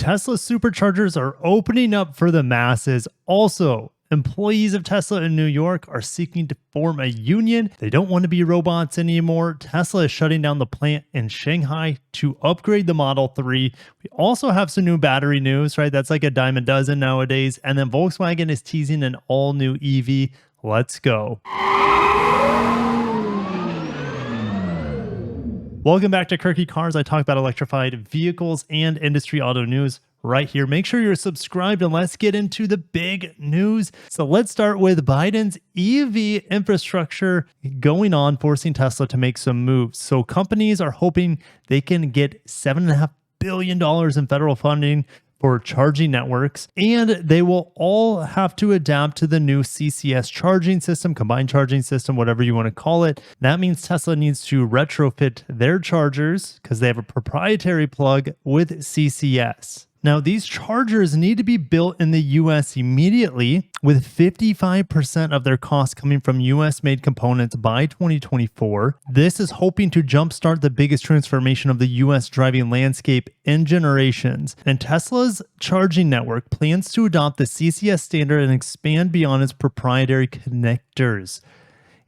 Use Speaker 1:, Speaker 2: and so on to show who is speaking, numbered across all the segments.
Speaker 1: Tesla superchargers are opening up for the masses. Also, employees of Tesla in New York are seeking to form a union. They don't want to be robots anymore. Tesla is shutting down the plant in Shanghai to upgrade the Model 3. We also have some new battery news, right? That's like a dime a dozen nowadays. And then Volkswagen is teasing an all-new EV. Let's go. Welcome back to Quirky Cars. I talk about electrified vehicles and industry auto news right here. Make sure you're subscribed and let's get into the big news. So let's start with Biden's EV infrastructure going on, forcing Tesla to make some moves. So companies are hoping they can get $7.5 billion in federal funding for charging networks, and they will all have to adapt to the new CCS charging system, combined charging system, whatever you want to call it. That means Tesla needs to retrofit their chargers because they have a proprietary plug with CCS. Now, these chargers need to be built in the US immediately, with 55% of their costs coming from US-made components by 2024. This is hoping to jumpstart the biggest transformation of the US driving landscape in generations. And Tesla's charging network plans to adopt the CCS standard and expand beyond its proprietary connectors.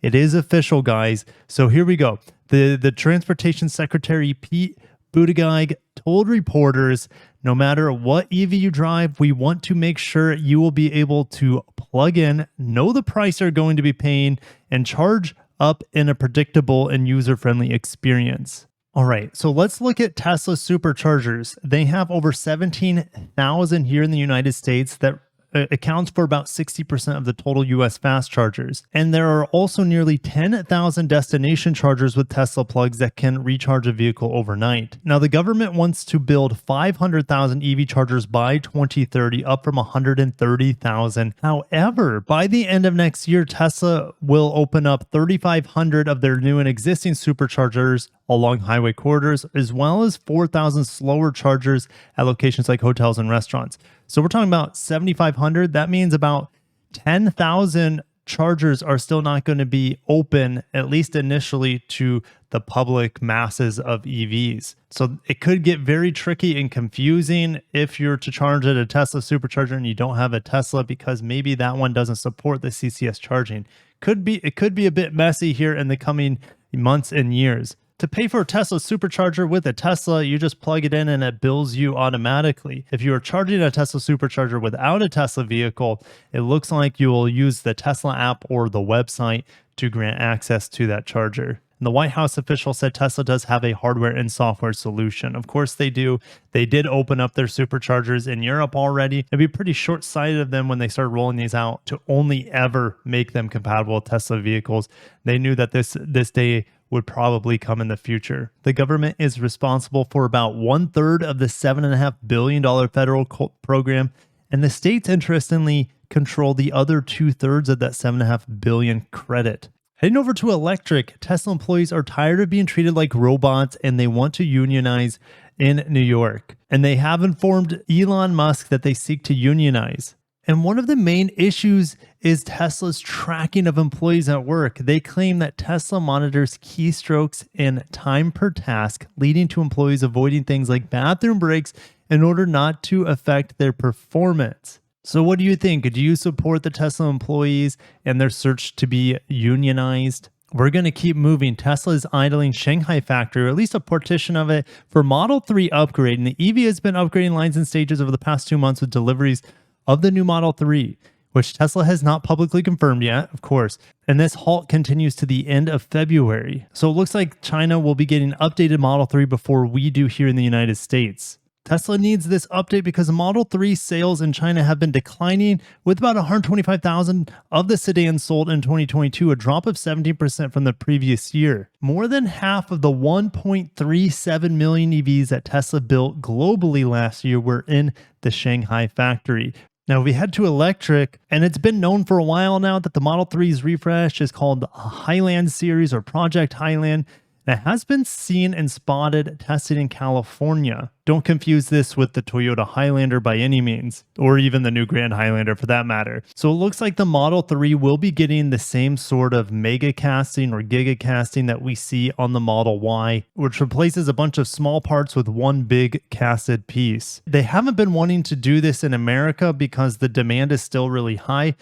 Speaker 1: It is official, guys. So here we go. The Transportation Secretary, Pete Buttigieg, told reporters, no matter what EV you drive, we want to make sure you will be able to plug in, know the price you're going to be paying, and charge up in a predictable and user-friendly experience. All right, so let's look at Tesla superchargers. They have over 17,000 here in the United States that accounts for about 60% of the total US fast chargers. And there are also nearly 10,000 destination chargers with Tesla plugs that can recharge a vehicle overnight. Now, the government wants to build 500,000 EV chargers by 2030, up from 130,000. However, by the end of next year, Tesla will open up 3,500 of their new and existing superchargers along highway corridors, as well as 4,000 slower chargers at locations like hotels and restaurants. So we're talking about 7,500. That means about 10,000 chargers are still not going to be open, at least initially, to the public masses of EVs. So it could get very tricky and confusing if you're to charge at a Tesla supercharger and you don't have a Tesla, because maybe that one doesn't support the CCS charging. It could be a bit messy here in the coming months and years. To pay for a Tesla supercharger with a Tesla, you just plug it in and it bills you automatically. If you are charging a Tesla supercharger without a Tesla vehicle, it looks like you will use the Tesla app or the website to grant access to that charger. And the White House official said Tesla does have a hardware and software solution. Of course they do. They did open up their superchargers in Europe already. It'd be pretty short-sighted of them when they started rolling these out to only ever make them compatible with Tesla vehicles. They knew that this day would probably come in the future. The government is responsible for about 1/3 of the $7.5 billion federal program, and the states, interestingly, control the other 2/3 of that $7.5 billion credit. Heading over to electric, Tesla employees are tired of being treated like robots and they want to unionize in New York. And they have informed Elon Musk that they seek to unionize. And one of the main issues is Tesla's tracking of employees at work. They claim that Tesla monitors keystrokes and time per task, leading to employees avoiding things like bathroom breaks in order not to affect their performance. So what do you think? Do you support the Tesla employees and their search to be unionized? We're going to keep moving. Tesla is idling Shanghai factory, or at least a portion of it, for Model 3 upgrade. And the EV has been upgrading lines and stages over the past 2 months with deliveries of the new Model 3, which Tesla has not publicly confirmed yet, of course. And this halt continues to the end of February. So it looks like China will be getting updated Model 3 before we do here in the United States. Tesla needs this update because Model 3 sales in China have been declining, with about 125,000 of the sedans sold in 2022, a drop of 17% from the previous year. More than half of the 1.37 million EVs that Tesla built globally last year were in the Shanghai factory. Now, we head to electric, and it's been known for a while now that the Model 3's refresh is called the Highland series or Project Highland. that has been seen and spotted tested in California. Don't confuse this with the Toyota Highlander by any means, or even the new Grand Highlander for that matter. So it looks like the Model 3 will be getting the same sort of mega casting or giga casting that we see on the Model Y, which replaces a bunch of small parts with one big casted piece. They haven't been wanting to do this in America because the demand is still really high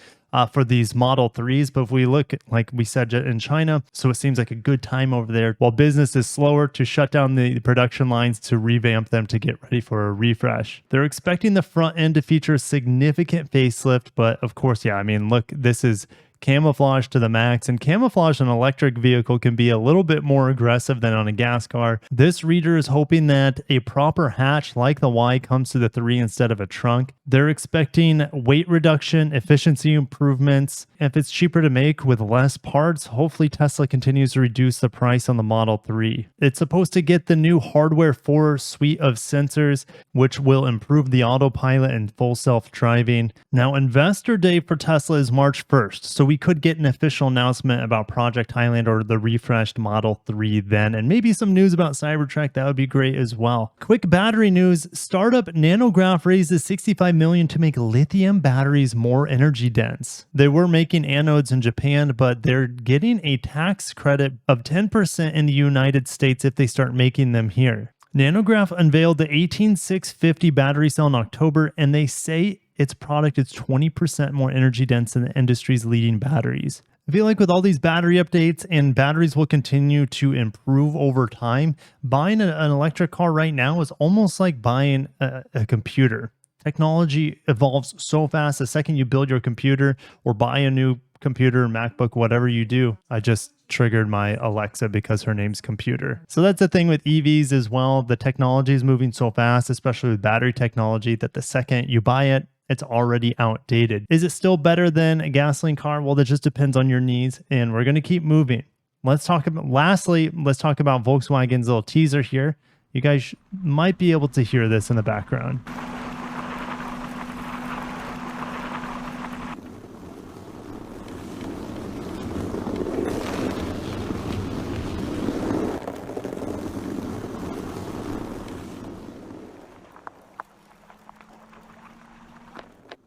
Speaker 1: for these Model 3s. But if we look, like we said, in China, so it seems like a good time over there while business is slower to shut down the production lines to revamp them to get ready for a refresh. They're expecting the front end to feature a significant facelift, but of course, yeah, I mean, look, this is camouflage to the max, and camouflage on an electric vehicle can be a little bit more aggressive than on a gas car. This reader is hoping that a proper hatch like the Y comes to the 3 instead of a trunk. They're expecting weight reduction, efficiency improvements. If it's cheaper to make with less parts, hopefully Tesla continues to reduce the price on the Model 3. It's supposed to get the new Hardware 4 suite of sensors, which will improve the autopilot and full self-driving. Now, Investor Day for Tesla is March 1st, so we could get an official announcement about Project Highlander or the refreshed Model 3 then, and maybe some news about Cybertruck. That would be great as well. Quick battery news. Startup NanoGraf raises $65 million to make lithium batteries more energy dense. They were making anodes in Japan, but they're getting a tax credit of 10% in the United States if they start making them here. NanoGraf unveiled the 18650 battery cell in October, and they say its product is 20% more energy dense than the industry's leading batteries. I feel like with all these battery updates, and batteries will continue to improve over time, buying an electric car right now is almost like buying a computer. Technology evolves so fast. The second you build your computer or buy a new computer, MacBook, whatever you do, I just triggered my Alexa because her name's Computer. So that's the thing with EVs as well. The technology is moving so fast, especially with battery technology, that the second you buy it, it's already outdated. Is it still better than a gasoline car? Well, that just depends on your needs, and we're going to keep moving. Lastly, let's talk about Volkswagen's little teaser here. You guys might be able to hear this in the background.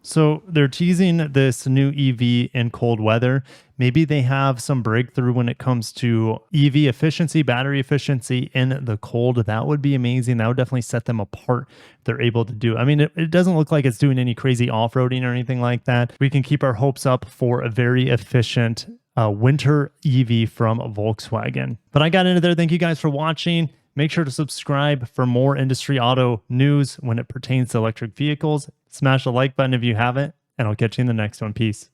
Speaker 1: So they're teasing this new EV in cold weather. Maybe they have some breakthrough when it comes to EV efficiency, battery efficiency in the cold. That would be amazing. That would definitely set them apart if they're able to do. I mean, it doesn't look like it's doing any crazy off-roading or anything like that. We can keep our hopes up for a very efficient winter EV from Volkswagen. But I got into there. Thank you guys for watching. Make sure to subscribe for more industry auto news when it pertains to electric vehicles. Smash the like button if you haven't, and I'll catch you in the next one. Peace.